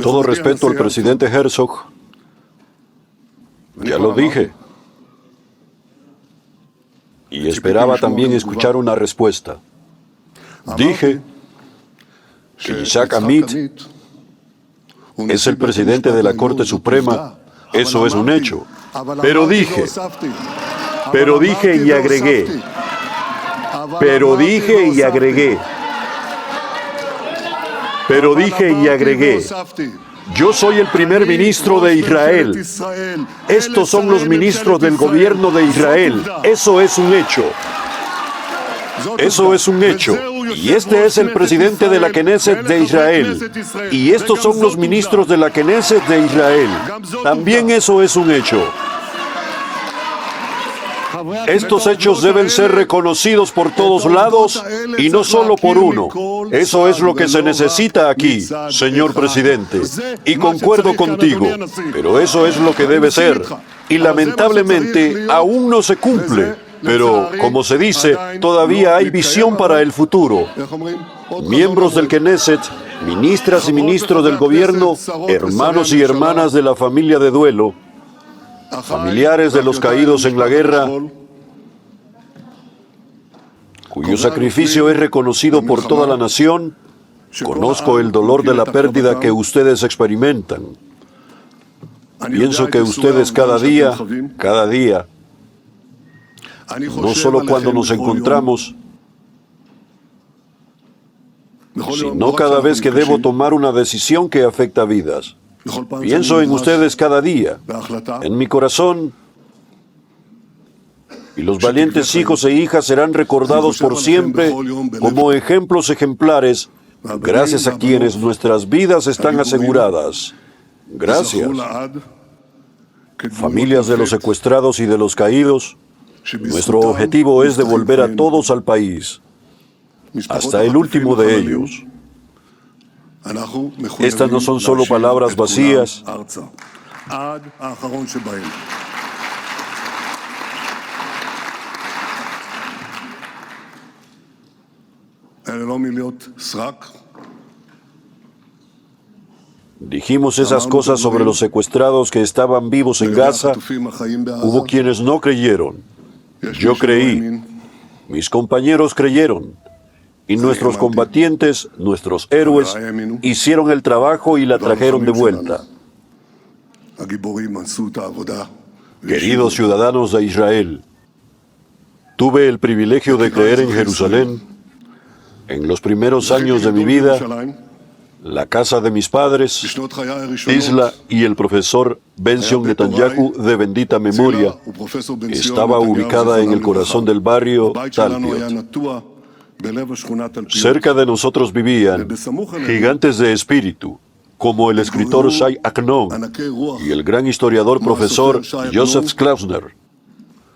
todo respeto al presidente Herzog, ya lo dije. Y esperaba también escuchar una respuesta. Dije que Yitzhak Amit es el presidente de la Corte Suprema. Eso es un hecho. Pero dije y agregué. Pero dije y agregué. Pero dije y agregué. Yo soy el primer ministro de Israel. Estos son los ministros del gobierno de Israel. Eso es un hecho. Eso es un hecho. Y este es el presidente de la Knesset de Israel. Y estos son los ministros de la Knesset de Israel. También eso es un hecho. Estos hechos deben ser reconocidos por todos lados y no solo por uno. Eso es lo que se necesita aquí, señor presidente. Y concuerdo contigo, pero eso es lo que debe ser. Y lamentablemente aún no se cumple. Pero, como se dice, todavía hay visión para el futuro. Miembros del Knesset, ministras y ministros del gobierno, hermanos y hermanas de la familia de duelo, familiares de los caídos en la guerra, cuyo sacrificio es reconocido por toda la nación, conozco el dolor de la pérdida que ustedes experimentan. Pienso que ustedes cada día, no solo cuando nos encontramos, sino cada vez que debo tomar una decisión que afecta vidas. Pienso en ustedes cada día, en mi corazón, y los valientes hijos e hijas serán recordados por siempre como ejemplos ejemplares, gracias a quienes nuestras vidas están aseguradas. Gracias. Familias de los secuestrados y de los caídos, nuestro objetivo es devolver a todos al país, hasta el último de ellos. Estas no son solo palabras vacías. Dijimos esas cosas sobre los secuestrados que estaban vivos en Gaza. Hubo quienes no creyeron. Yo creí. Mis compañeros creyeron. Y nuestros combatientes, nuestros héroes, hicieron el trabajo y la trajeron de vuelta. Queridos ciudadanos de Israel, tuve el privilegio de creer en Jerusalén. En los primeros años de mi vida, la casa de mis padres, Isla y el profesor Ben-Zion Netanyahu, de bendita memoria, estaba ubicada en el corazón del barrio Talpiot. Cerca de nosotros vivían gigantes de espíritu, como el escritor Shai Aknon y el gran historiador profesor Joseph Klausner.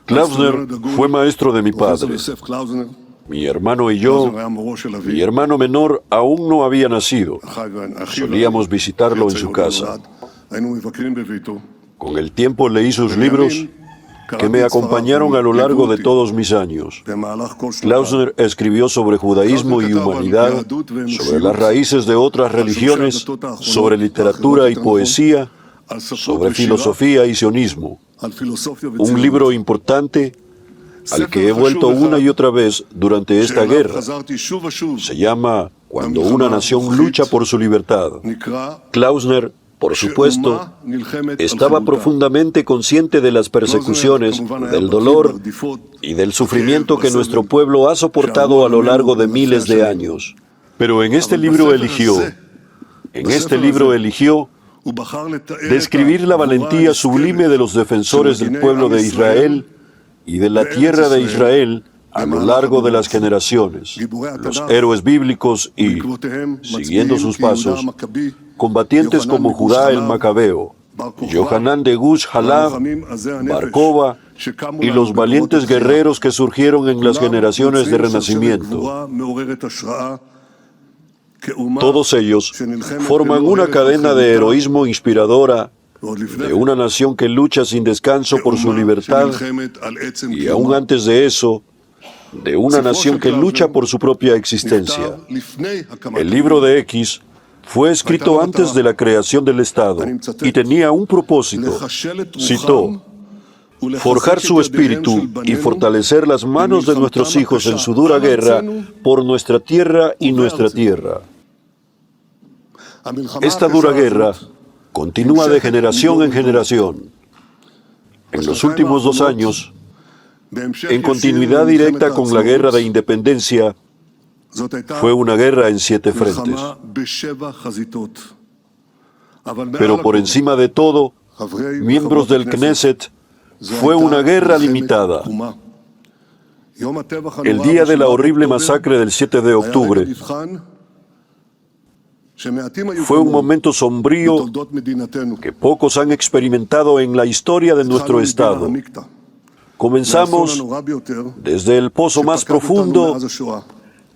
Klausner fue maestro de mi padre. Mi hermano y yo, mi hermano menor aún no había nacido. Solíamos visitarlo en su casa. Con el tiempo leí sus libros, que me acompañaron a lo largo de todos mis años. Klausner escribió sobre judaísmo y humanidad, sobre las raíces de otras religiones, sobre literatura y poesía, sobre filosofía y sionismo. Un libro importante al que he vuelto una y otra vez durante esta guerra. Se llama Cuando una nación lucha por su libertad. Klausner, por supuesto, estaba profundamente consciente de las persecuciones, del dolor y del sufrimiento que nuestro pueblo ha soportado a lo largo de miles de años. Pero en este libro eligió describir la valentía sublime de los defensores del pueblo de Israel y de la tierra de Israel a lo largo de las generaciones, los héroes bíblicos y, siguiendo sus pasos, combatientes como Judá el Macabeo, Yohanan de Gush Halab, Bar Kokhba y los valientes guerreros que surgieron en las generaciones de Renacimiento. Todos ellos forman una cadena de heroísmo inspiradora de una nación que lucha sin descanso por su libertad y aún antes de eso, de una nación que lucha por su propia existencia. El libro de X Fue escrito antes de la creación del Estado y tenía un propósito. Citó: forjar su espíritu y fortalecer las manos de nuestros hijos en su dura guerra por nuestra tierra y nuestra tierra. Esta dura guerra continúa de generación en generación. En los últimos 2 años, en continuidad directa con la guerra de independencia, fue una guerra en 7 frentes. Pero por encima de todo, miembros del Knesset, fue una guerra limitada. El día de la horrible masacre del 7 de octubre fue un momento sombrío que pocos han experimentado en la historia de nuestro Estado. Comenzamos desde el pozo más profundo,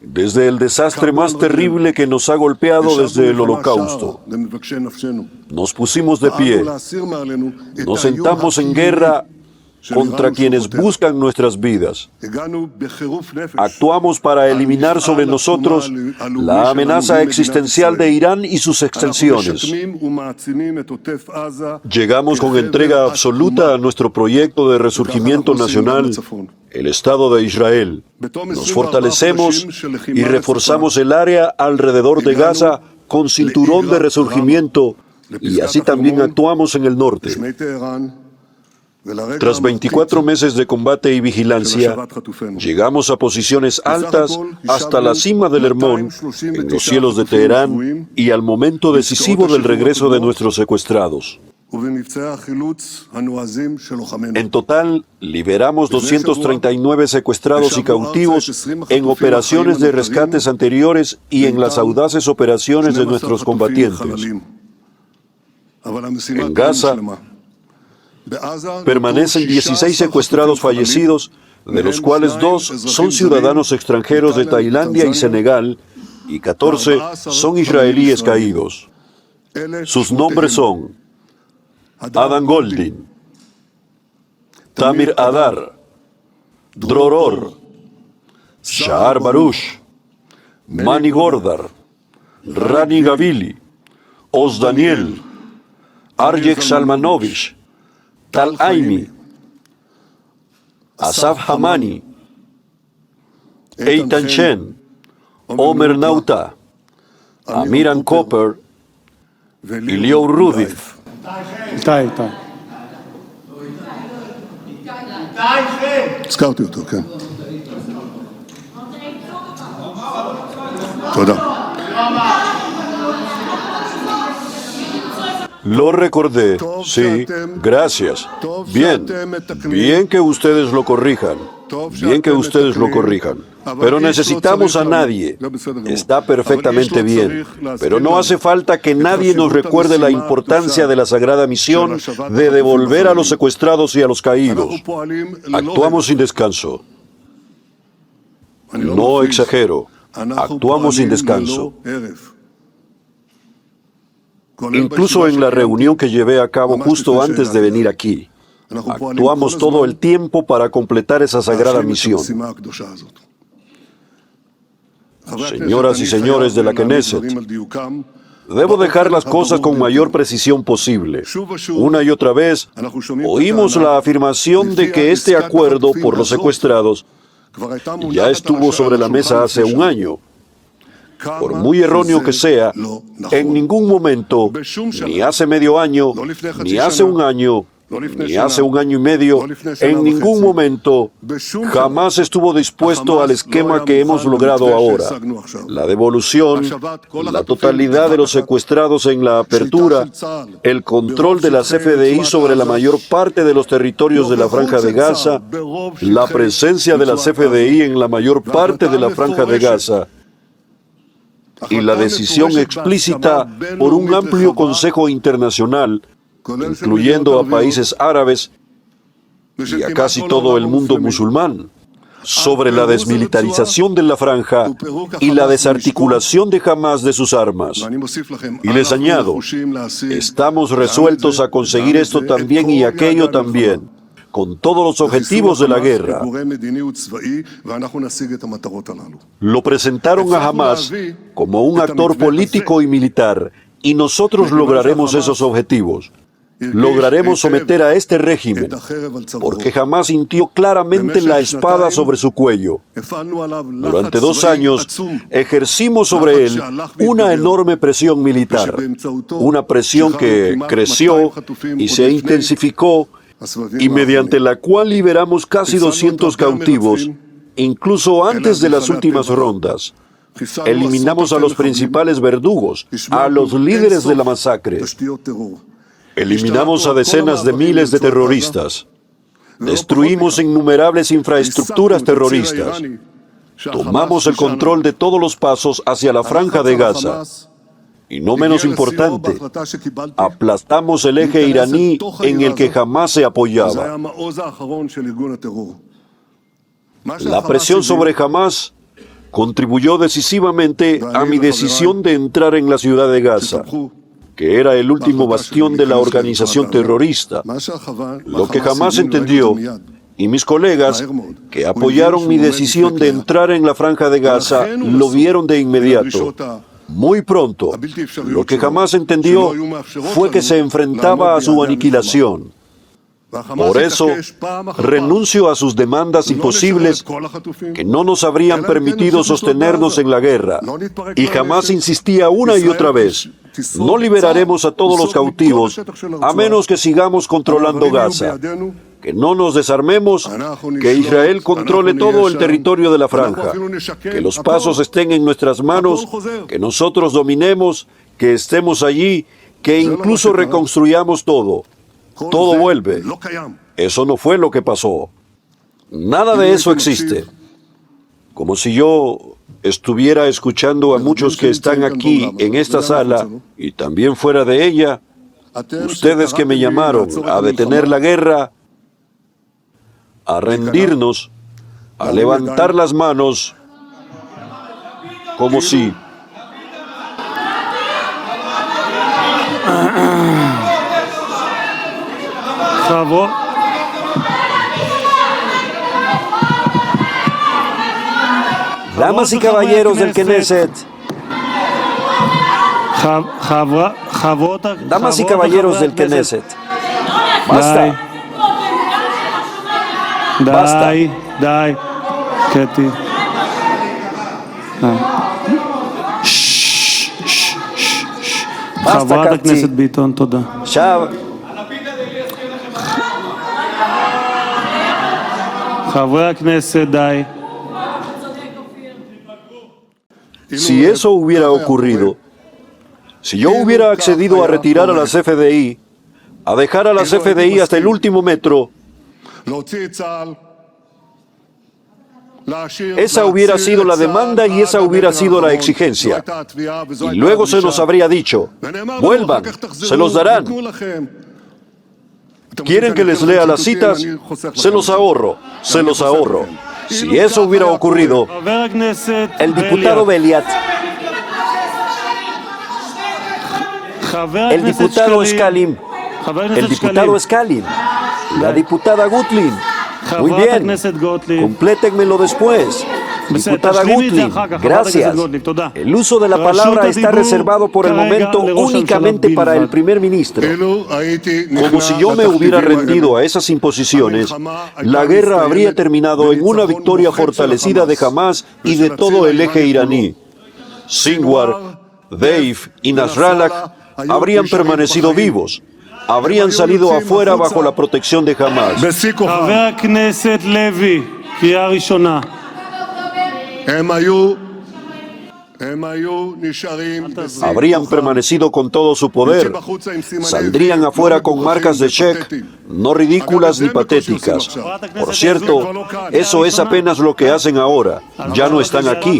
desde el desastre más terrible que nos ha golpeado desde el Holocausto. Nos pusimos de pie, nos sentamos en guerra contra quienes buscan nuestras vidas. Actuamos para eliminar sobre nosotros la amenaza existencial de Irán y sus extensiones. Llegamos con entrega absoluta a nuestro proyecto de resurgimiento nacional, el Estado de Israel. Nos fortalecemos y reforzamos el área alrededor de Gaza con cinturón de resurgimiento, y así también actuamos en el norte. Tras 24 meses de combate y vigilancia, llegamos a posiciones altas hasta la cima del Hermón, en los cielos de Teherán, y al momento decisivo del regreso de nuestros secuestrados. En total, liberamos 239 secuestrados y cautivos en operaciones de rescates anteriores y en las audaces operaciones de nuestros combatientes. En Gaza, permanecen 16 secuestrados fallecidos, de los cuales 2 son ciudadanos extranjeros de Tailandia y Senegal, y 14 son israelíes caídos. Sus nombres son Adam Goldin, Tamir Adar, Droror, Shahar Baruch, Mani Gordar, Rani Gavili, Oz Daniel, Arjek Salmanovich, Tal Aimi, Asaf Hamani, Eitan Chen, Omer Nauta, Amiran Cooper y Lior Rudif. הזכרתי אותו, כן. תודה. Lo recordé, sí, gracias. Bien, bien que ustedes lo corrijan, bien que ustedes lo corrijan. Pero necesitamos a nadie. Está perfectamente bien, pero no hace falta que nadie nos recuerde la importancia de la sagrada misión de devolver a los secuestrados y a los caídos. Actuamos sin descanso. No exagero, actuamos sin descanso. Incluso en la reunión que llevé a cabo justo antes de venir aquí, actuamos todo el tiempo para completar esa sagrada misión. Señoras y señores de la Knesset, debo dejar las cosas con mayor precisión posible. Una y otra vez, oímos la afirmación de que este acuerdo por los secuestrados ya estuvo sobre la mesa hace un año. Por muy erróneo que sea, en ningún momento, ni hace medio año, ni hace un año, ni hace un año y medio, en ningún momento, jamás estuvo dispuesto al esquema que hemos logrado ahora. La devolución, la totalidad de los secuestrados en la apertura, el control de las FDI sobre la mayor parte de los territorios de la Franja de Gaza, la presencia de las FDI en la mayor parte de la Franja de Gaza, y la decisión explícita por un amplio Consejo Internacional, incluyendo a países árabes y a casi todo el mundo musulmán, sobre la desmilitarización de la franja y la desarticulación de Hamás de sus armas. Y les añado, estamos resueltos a conseguir esto también y aquello también, con todos los objetivos de la guerra. Lo presentaron a Hamás como un actor político y militar, y nosotros lograremos esos objetivos. Lograremos someter a este régimen, porque Hamás sintió claramente la espada sobre su cuello. Durante 2 años ejercimos sobre él una enorme presión militar, una presión que creció y se intensificó, y mediante la cual liberamos casi 200 cautivos, incluso antes de las últimas rondas. Eliminamos a los principales verdugos, a los líderes de la masacre. Eliminamos a decenas de miles de terroristas. Destruimos innumerables infraestructuras terroristas. Tomamos el control de todos los pasos hacia la franja de Gaza. Y no menos importante, aplastamos el eje iraní en el que jamás se apoyaba. La presión sobre Hamás contribuyó decisivamente a mi decisión de entrar en la ciudad de Gaza, que era el último bastión de la organización terrorista. Lo que jamás entendió, y mis colegas, que apoyaron mi decisión de entrar en la franja de Gaza, lo vieron de inmediato. Muy pronto, lo que jamás entendió fue que se enfrentaba a su aniquilación. Por eso, renuncio a sus demandas imposibles que no nos habrían permitido sostenernos en la guerra. Y jamás insistía una y otra vez: no liberaremos a todos los cautivos a menos que sigamos controlando Gaza. Que no nos desarmemos, que Israel controle todo el territorio de la franja, que los pasos estén en nuestras manos, que nosotros dominemos, que estemos allí, que incluso reconstruyamos todo. Todo vuelve. Eso no fue lo que pasó. Nada de eso existe. Como si yo estuviera escuchando a muchos que están aquí en esta sala y también fuera de ella, ustedes que me llamaron a detener la guerra, a rendirnos, a levantar las manos, como si... Damas y caballeros del Knesset. Damas y caballeros del Knesset. Basta. Basta. די, קטי. חברת הכנסת ביטון, תודה. עכשיו, חברי הכנסת, די. si eso hubiera ocurrido, si yo hubiera accedido a retirar a las FDI, a dejar a las FDI hasta el último metro, esa hubiera sido la demanda y esa hubiera sido la exigencia. Y luego se nos habría dicho: vuelvan, se los darán. ¿Quieren que les lea las citas? Se los ahorro, se los ahorro. Si eso hubiera ocurrido, el diputado Beliat, el diputado Skalim, el diputado Skalim, la diputada Gutlin. Muy bien, complétenmelo después. Diputada Gutlin, gracias. El uso de la palabra está reservado por el momento únicamente para el primer ministro. Como si yo me hubiera rendido a esas imposiciones, la guerra habría terminado en una victoria fortalecida de Hamás y de todo el eje iraní. Sinwar, Deif y Nasrallah habrían permanecido vivos. Habrían salido afuera bajo la protección de Hamás. חבר הכנסת לוי, קריאה ראשונה. Habrían permanecido con todo su poder. Saldrían afuera con marcas de cheque, no ridículas ni patéticas. Por cierto, eso es apenas lo que hacen ahora. Ya no están aquí.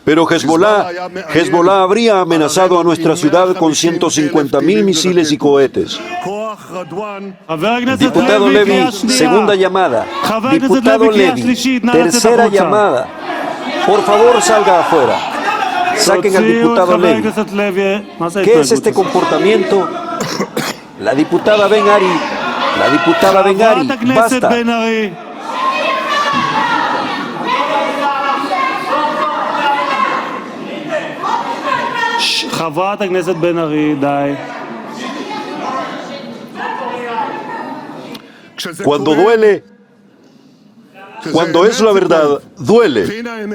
Pero Hezbollah habría amenazado a nuestra ciudad con 150.000 misiles y cohetes. Diputado Levy, segunda llamada. Diputado Levy, tercera llamada. Por favor, salga afuera. Saquen al diputado Levy. ¿Qué es este comportamiento? La diputada Ben Ari, La diputada Ben-Ari, חברת הכנסת basta. בן ארי. חברת הכנסת בן ארי, די. Cuando duele, cuando es la verdad, duele.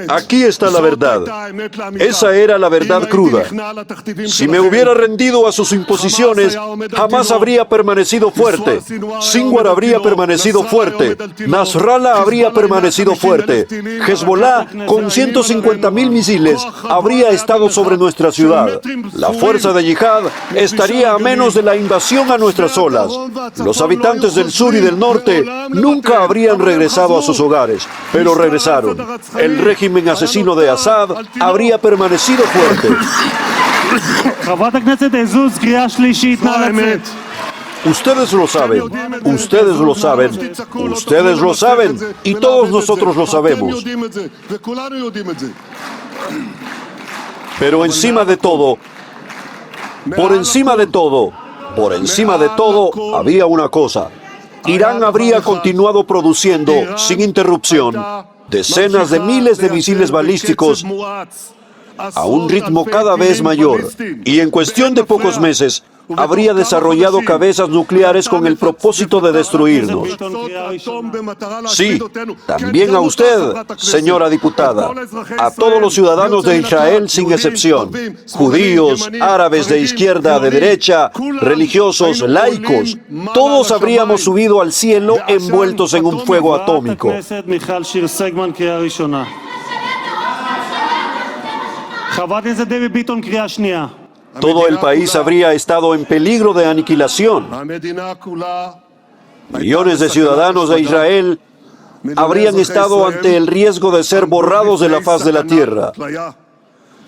Aquí está la verdad. Esa era la verdad cruda. Si me hubiera rendido a sus imposiciones, jamás habría permanecido fuerte. Sinwar habría permanecido fuerte. Nasrallah habría permanecido fuerte. Hezbollah, con 150.000 misiles, habría estado sobre nuestra ciudad. La fuerza de yihad estaría a menos de la invasión a nuestras olas. Los habitantes del sur y del norte nunca habrían regresado a sus hogares, pero regresaron. El régimen asesino de Assad habría permanecido fuerte. חברת הכנסת עזוז, קריאה שלישית, נא לצאת. Ustedes lo saben, ustedes lo saben, ustedes lo saben, y todos nosotros lo sabemos. Pero encima de todo, por encima de todo, había una cosa. Irán habría continuado produciendo, sin interrupción, decenas de miles de misiles balísticos a un ritmo cada vez mayor, y en cuestión de pocos meses habría desarrollado cabezas nucleares con el propósito de destruirnos. Sí, también a usted, señora diputada, a todos los ciudadanos de Israel sin excepción, judíos, árabes de izquierda, de derecha, religiosos, laicos, todos habríamos subido al cielo envueltos en un fuego atómico. חברת הכנסת דבי ביטון, קריאה שנייה. Todo el país habría estado en peligro de aniquilación. Millones de ciudadanos de Israel habrían estado ante el riesgo de ser borrados de la faz de la tierra.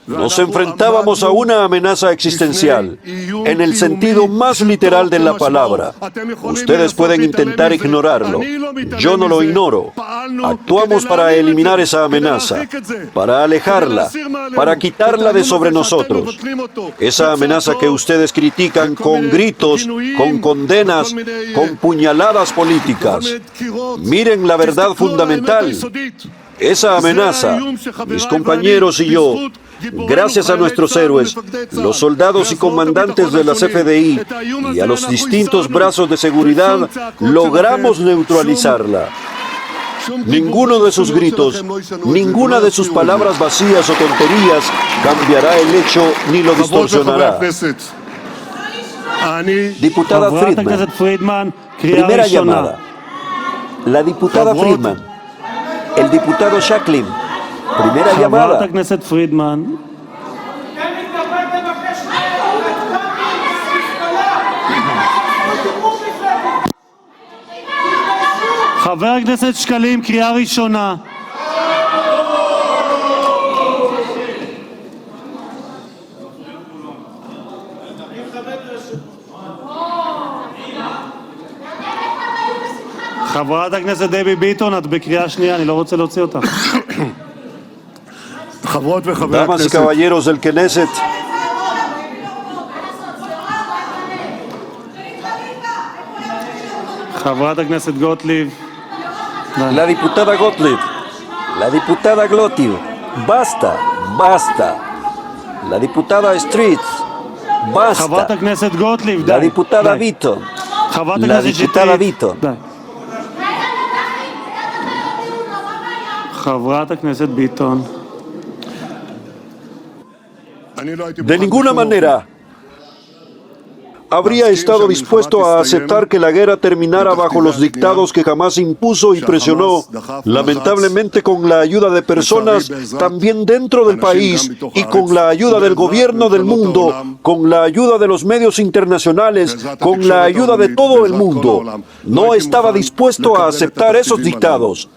Nos enfrentábamos a una amenaza existencial, en el sentido más literal de la palabra. Ustedes pueden intentar ignorarlo. Yo no lo ignoro. Actuamos para eliminar esa amenaza, para alejarla, para quitarla de sobre nosotros. Esa amenaza que ustedes critican con gritos, con condenas, con puñaladas políticas. Miren la verdad fundamental. Esa amenaza, mis compañeros y yo, gracias a nuestros héroes, los soldados y comandantes de la CFDI y a los distintos brazos de seguridad, logramos neutralizarla. Ninguno de sus gritos, ninguna de sus palabras vacías o tonterías cambiará el hecho ni lo distorsionará. Diputada חברת הכנסת Friedman, פרידמן, קריאה primera ראשונה. llamada. La diputada Friedman, el diputado Shaklin, primera חברת llamada. הכנסת פרידמן. חבר הכנסת שקלים, קריאה ראשונה. חברת הכנסת דבי ביטון, את בקריאה שנייה, אני לא רוצה להוציא אותך. חברות וחברי Damas y הכנסת, caballeros del Knesset, חברת הכנסת גוטליב. la diputada Gottlieb, la diputada Glotiv, basta, basta. La diputada Street, חברת basta. הכנסת גוטליב, La די. diputada די. Vito, חברת la הכנסת diputada שטרית. Vito. די. חברת הכנסת ביטון. אני לא הייתי De מוכן ninguna בשום manera habría estado dispuesto a aceptar que la guerra terminara bajo los dictados que jamás impuso y presionó, lamentablemente con la ayuda de personas también dentro del país y con la ayuda del gobierno del mundo, con la ayuda de los medios internacionales, con la ayuda de todo el mundo. No estaba dispuesto a aceptar esos dictados.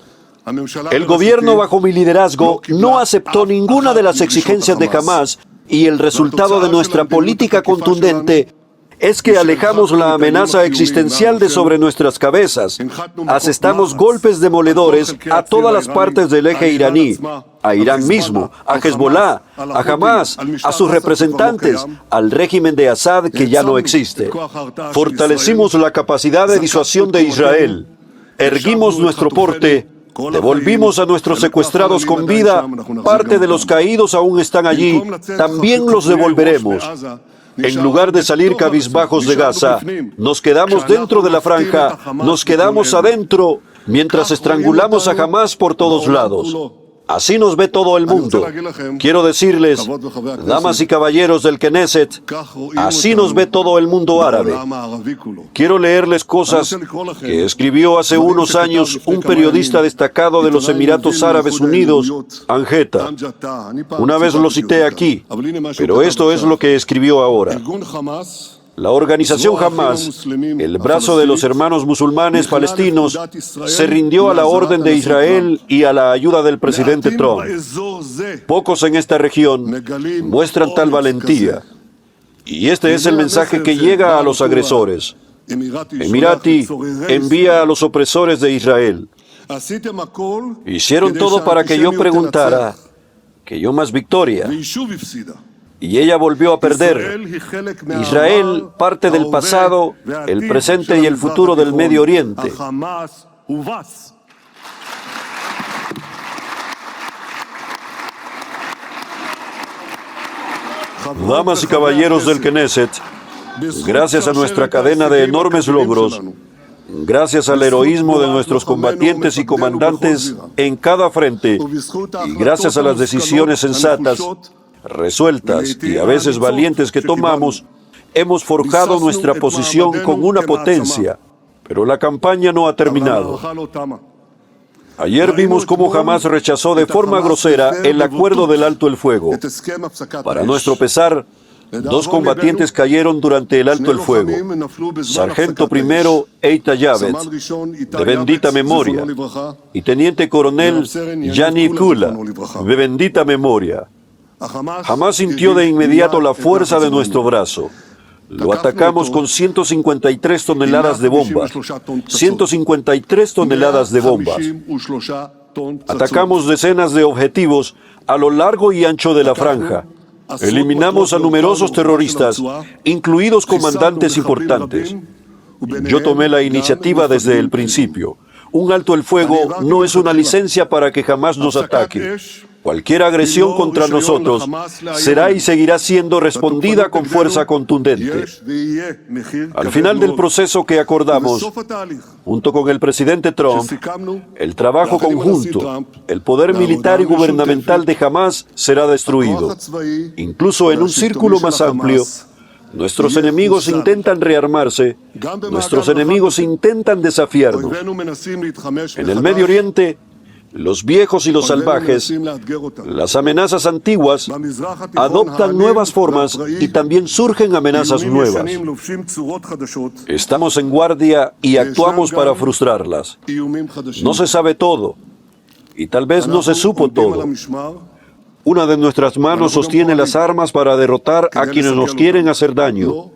El gobierno bajo mi liderazgo no aceptó ninguna de las exigencias de Hamas y el resultado de nuestra política contundente es que alejamos la amenaza existencial de sobre nuestras cabezas. Asestamos golpes demoledores a todas las partes del eje iraní. a Irán mismo, a Hezbollah, a Hamas, a sus representantes, al régimen de Assad que ya no existe. Fortalecimos la capacidad de disuasión de Israel, erguimos nuestro porte, devolvimos a nuestros secuestrados con vida, parte de los caídos aún están allí, también los devolveremos. En lugar de salir cabizbajos de Gaza, nos quedamos dentro de la franja, nos quedamos adentro, mientras estrangulamos a Hamas por todos lados. Así nos ve todo el mundo. Quiero decirles, damas y caballeros del Knesset, así nos ve todo el mundo árabe. Quiero leerles cosas que escribió hace unos años un periodista destacado de los Emiratos Árabes Unidos, Anjeta. Una vez lo cité aquí, pero esto es lo que escribió ahora. La organización Hamas, el brazo de los hermanos musulmanes palestinos, se rindió a la orden de Israel y a la ayuda del presidente Trump. Pocos en esta región muestran tal valentía. Y este es el mensaje que llega a los agresores. Emirati envía a los opresores de Israel. Hicieron todo para que yo preguntara, que yo más victoria. Y ella volvió a perder. Israel, parte del pasado, el presente y el futuro del Medio Oriente. Damas y caballeros del Knesset, gracias a nuestra cadena de enormes logros, gracias al heroísmo de nuestros combatientes y comandantes en cada frente, y gracias a las decisiones sensatas, resueltas y a veces valientes que tomamos, hemos forjado nuestra posición con una potencia, pero la campaña no ha terminado. Ayer vimos cómo Hamas rechazó de forma grosera el acuerdo del alto el fuego. Para nuestro pesar, 2 combatientes cayeron durante el alto el fuego. Sargento primero Eita Yavet, de bendita memoria, y teniente coronel Yani Kula, de bendita memoria. Hamas sintió de inmediato la fuerza de nuestro brazo. Lo atacamos con 153 toneladas de bombas. 153 toneladas de bombas. Atacamos decenas de objetivos a lo largo y ancho de la franja. Eliminamos a numerosos terroristas, incluidos comandantes importantes. Yo tomé la iniciativa desde el principio. Un alto el fuego no es una licencia para que jamás nos ataque. Cualquier agresión contra nosotros será y seguirá siendo respondida con fuerza contundente. Al final del proceso que acordamos, junto con el presidente Trump, el trabajo conjunto, el poder militar y gubernamental de Hamas será destruido. Incluso en un círculo más amplio, nuestros enemigos intentan rearmarse, nuestros enemigos intentan desafiarnos. En el Medio Oriente, los viejos y los salvajes, las amenazas antiguas, adoptan nuevas formas y también surgen amenazas nuevas. Estamos en guardia y actuamos para frustrarlas. No se sabe todo, y tal vez no se supo todo. Una de nuestras manos sostiene las armas para derrotar a quienes nos quieren hacer daño,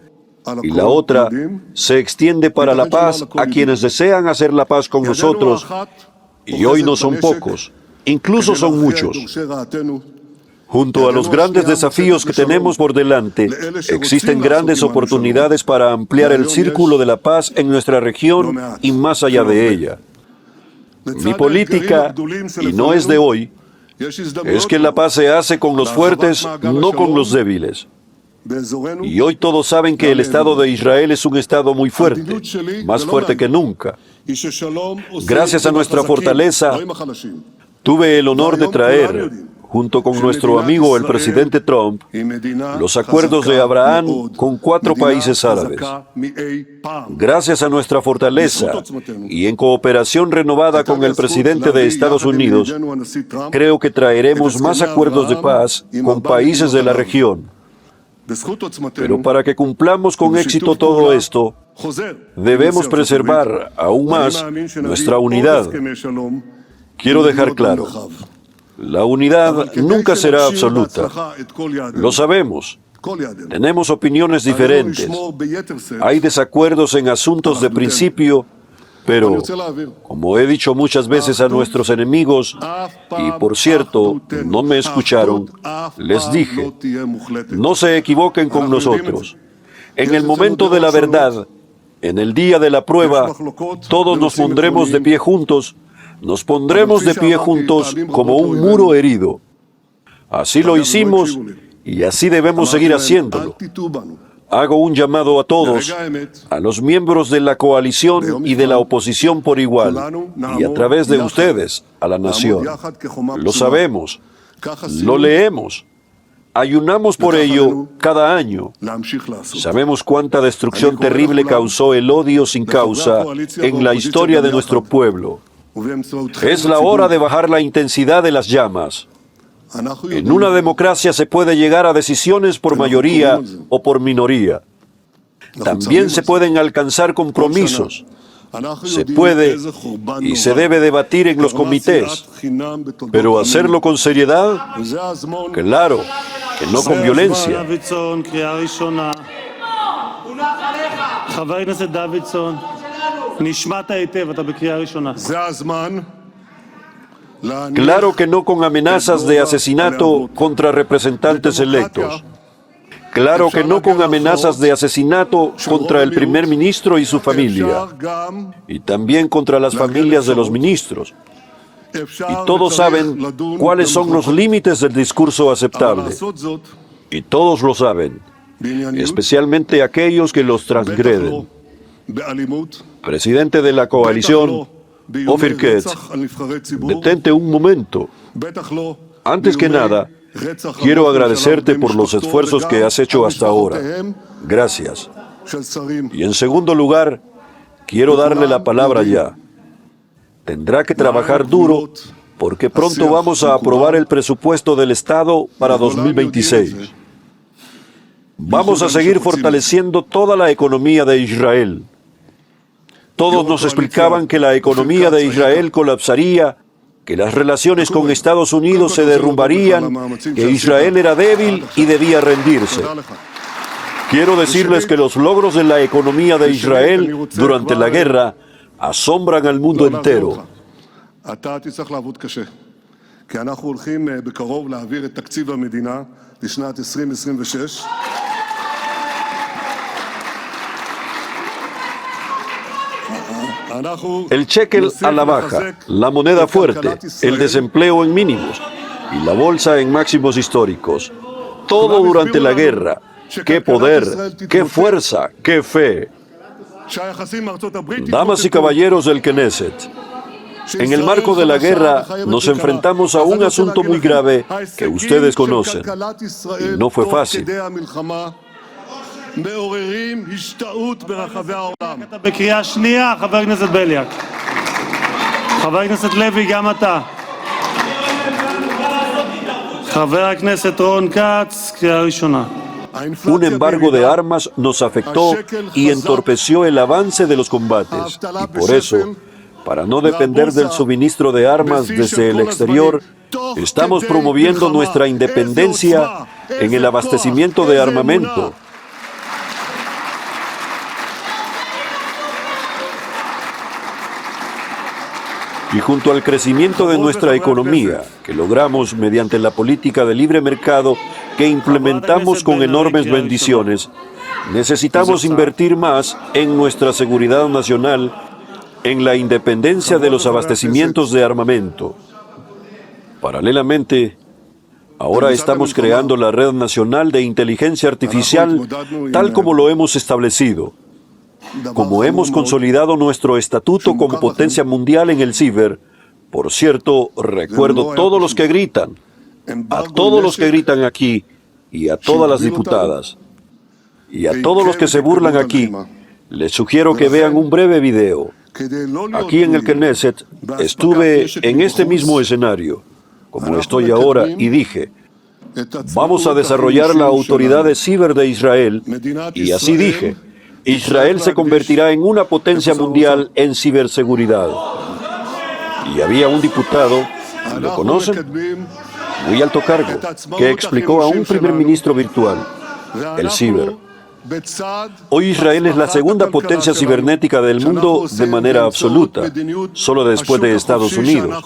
y la otra se extiende para la paz a quienes desean hacer la paz con nosotros. Y hoy no son pocos, incluso son muchos. Junto a los grandes desafíos que tenemos por delante, existen grandes oportunidades para ampliar el círculo de la paz en nuestra región y más allá de ella. Mi política, y no es de hoy, es que la paz se hace con los fuertes, no con los débiles. Y hoy todos saben que el Estado de Israel es un Estado muy fuerte, más fuerte que nunca. Gracias a nuestra fortaleza, tuve el honor de traer, junto con nuestro amigo el presidente Trump, los acuerdos de Abraham con 4 países árabes. Gracias a nuestra fortaleza y en cooperación renovada con el presidente de Estados Unidos, creo que traeremos más acuerdos de paz con países de la región. Pero para que cumplamos con éxito todo esto, debemos preservar aún más nuestra unidad. Quiero dejar claro, la unidad nunca será absoluta. Lo sabemos. Tenemos opiniones diferentes. Hay desacuerdos en asuntos de principio, Pero, como he dicho muchas veces a nuestros enemigos, y por cierto, no me escucharon, les dije, no se equivoquen con nosotros. En el momento de la verdad, en el día de la prueba, todos nos pondremos de pie juntos, nos pondremos de pie juntos como un muro herido. Así lo hicimos y así debemos seguir haciéndolo. Hago un llamado a todos, a los miembros de la coalición y de la oposición por igual, y a través de ustedes, a la nación. Lo sabemos, lo leemos, ayunamos por ello cada año. Sabemos cuánta destrucción terrible causó el odio sin causa en la historia de nuestro pueblo. Es la hora de bajar la intensidad de las llamas. En una democracia se puede llegar a decisiones por mayoría o por minoría. También se pueden alcanzar compromisos. Se puede y se debe debatir en los comités. Pero hacerlo con seriedad, claro, que no con violencia. Claro que no con amenazas de asesinato contra representantes electos. Claro que no con amenazas de asesinato contra el primer ministro y su familia. Y también contra las familias de los ministros. Y todos saben cuáles son los límites del discurso aceptable. Y todos lo saben, especialmente aquellos que los transgreden. Presidente de la coalición, Ofir Ketz, detente un momento. Antes que nada, quiero agradecerte por los esfuerzos que has hecho hasta ahora. Gracias. Y en segundo lugar, quiero darle la palabra ya. Tendrá que trabajar duro porque pronto vamos a aprobar el presupuesto del Estado para 2026. Vamos a seguir fortaleciendo toda la economía de Israel. Todos nos explicaban que la economía de Israel colapsaría, que las relaciones con Estados Unidos se derrumbarían, que Israel era débil y debía rendirse. Quiero decirles que los logros de la economía de Israel durante la guerra asombran al mundo entero. El shekel a la baja, la moneda fuerte, el desempleo en mínimos y la bolsa en máximos históricos. Todo durante la guerra. ¡Qué poder! ¡Qué fuerza! ¡Qué fe! Damas y caballeros del Knesset, en el marco de la guerra nos enfrentamos a un asunto muy grave que ustedes conocen. Y no fue fácil. בקריאה שנייה, חבר הכנסת בליאק. חבר הכנסת לוי, גם אתה. חבר הכנסת רון כץ, קריאה ראשונה. Un embargo de armas nos afectó y entorpeció el avance de los combates. Y por eso, para no depender del suministro de armas desde el exterior, estamos promoviendo nuestra independencia en el abastecimiento de armamento. Y junto al crecimiento de nuestra economía, que logramos mediante la política de libre mercado que implementamos con enormes bendiciones, necesitamos invertir más en nuestra seguridad nacional, en la independencia de los abastecimientos de armamento. Paralelamente, ahora estamos creando la Red Nacional de Inteligencia Artificial, tal como lo hemos establecido. Como hemos consolidado nuestro estatuto como potencia mundial en el ciber, por cierto, recuerdo todos los que gritan, a todos los que gritan aquí, y a todas las diputadas, y a todos los que se burlan aquí, les sugiero que vean un breve video. Aquí en el Knesset estuve en este mismo escenario, como estoy ahora, y dije, vamos a desarrollar la autoridad de ciber de Israel, y así dije, Israel se convertirá en una potencia mundial en ciberseguridad. Y había un diputado, ¿lo conocen? Muy alto cargo, que explicó a un primer ministro virtual, el ciber. Hoy Israel es la segunda potencia cibernética del mundo de manera absoluta, solo después de Estados Unidos.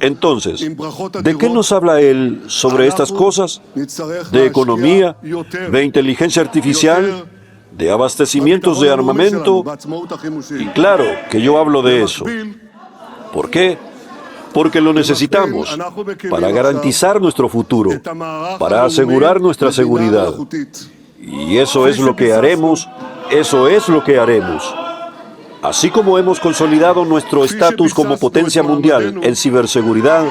Entonces, ¿de qué nos habla él sobre estas cosas? ¿De economía? ¿De inteligencia artificial? ¿De abastecimientos de armamento? Y claro que yo hablo de eso. ¿Por qué? Porque lo necesitamos para garantizar nuestro futuro, para asegurar nuestra seguridad. Y eso es lo que haremos, eso es lo que haremos. Así como hemos consolidado nuestro estatus como potencia mundial en ciberseguridad,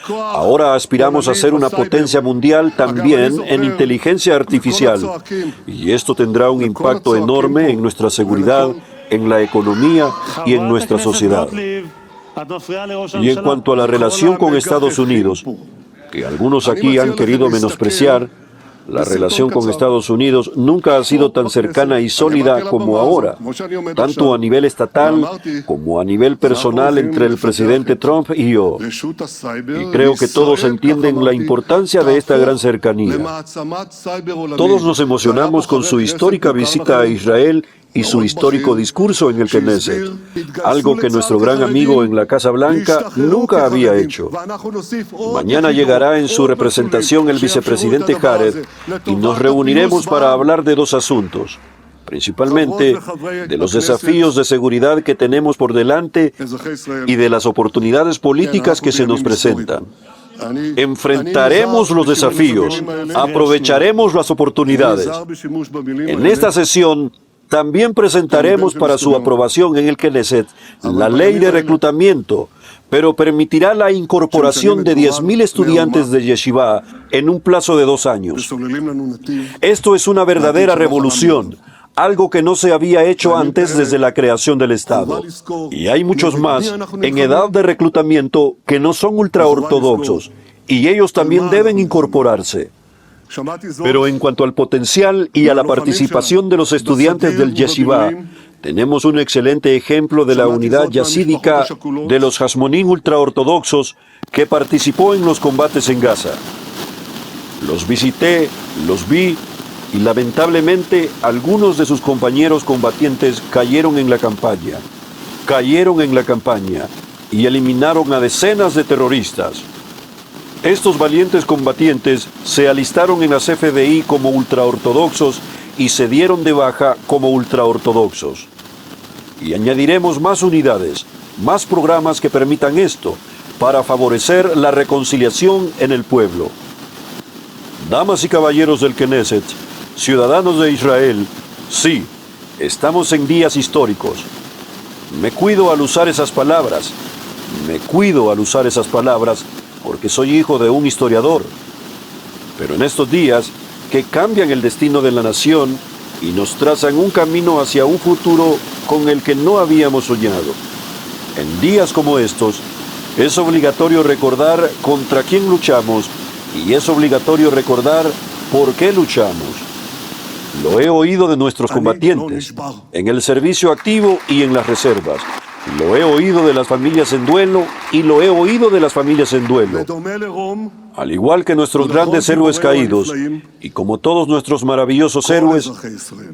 ahora aspiramos a ser una potencia mundial también en inteligencia artificial. Y esto tendrá un impacto enorme en nuestra seguridad, en la economía y en nuestra sociedad. Y en cuanto a la relación con Estados Unidos, que algunos aquí han querido menospreciar, la relación con Estados Unidos nunca ha sido tan cercana y sólida como ahora, tanto a nivel estatal como a nivel personal entre el presidente Trump y yo. Y creo que todos entienden la importancia de esta gran cercanía. Todos nos emocionamos con su histórica visita a Israel y su histórico discurso en el Knesset, algo que nuestro gran amigo en la Casa Blanca nunca había hecho. Mañana llegará en su representación el vicepresidente Jared y nos reuniremos para hablar de dos asuntos, principalmente de los desafíos de seguridad que tenemos por delante y de las oportunidades políticas que se nos presentan. Enfrentaremos los desafíos, aprovecharemos las oportunidades. En esta sesión también presentaremos para su aprobación en el Knesset la ley de reclutamiento, pero permitirá la incorporación de 10.000 estudiantes de yeshiva en un plazo de 2 años. Esto es una verdadera revolución, algo que no se había hecho antes desde la creación del Estado. Y hay muchos más en edad de reclutamiento que no son ultraortodoxos, y ellos también deben incorporarse. Pero en cuanto al potencial y a la participación de los estudiantes del yeshiva, tenemos un excelente ejemplo de la unidad yasídica de los Hasmonim ultraortodoxos que participó en los combates en Gaza. Los visité, los vi y lamentablemente algunos de sus compañeros combatientes cayeron en la campaña y eliminaron a decenas de terroristas. Estos valientes combatientes se alistaron en las FDI como ultraortodoxos y se dieron de baja como ultraortodoxos. Y añadiremos más unidades, más programas que permitan esto, para favorecer la reconciliación en el pueblo. Damas y caballeros del Knesset, ciudadanos de Israel, sí, estamos en días históricos. Me cuido al usar esas palabras, porque soy hijo de un historiador. Pero en estos días, que cambian el destino de la nación y nos trazan un camino hacia un futuro con el que no habíamos soñado. En días como estos, es obligatorio recordar contra quién luchamos y es obligatorio recordar por qué luchamos. Lo he oído de nuestros combatientes, en el servicio activo y en las reservas. Lo he oído de las familias en duelo y lo he oído de las familias en duelo. Al igual que nuestros grandes héroes caídos, y como todos nuestros maravillosos héroes,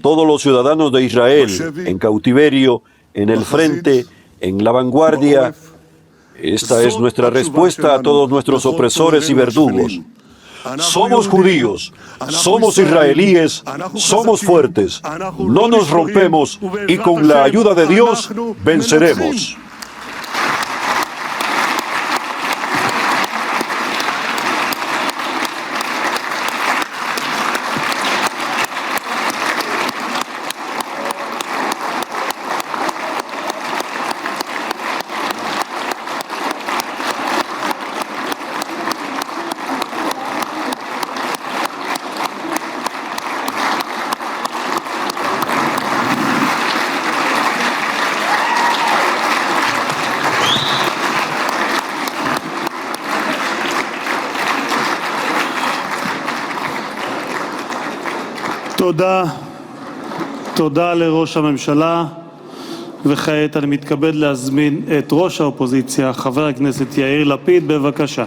todos los ciudadanos de Israel, en cautiverio, en el frente, en la vanguardia, esta es nuestra respuesta a todos nuestros opresores y verdugos. Somos judíos, somos israelíes, somos fuertes, no nos rompemos y con la ayuda de Dios venceremos. תודה לראש הממשלה, וכעת אני מתכבד להזמין את ראש האופוזיציה, חבר הכנסת יאיר לפיד, בבקשה.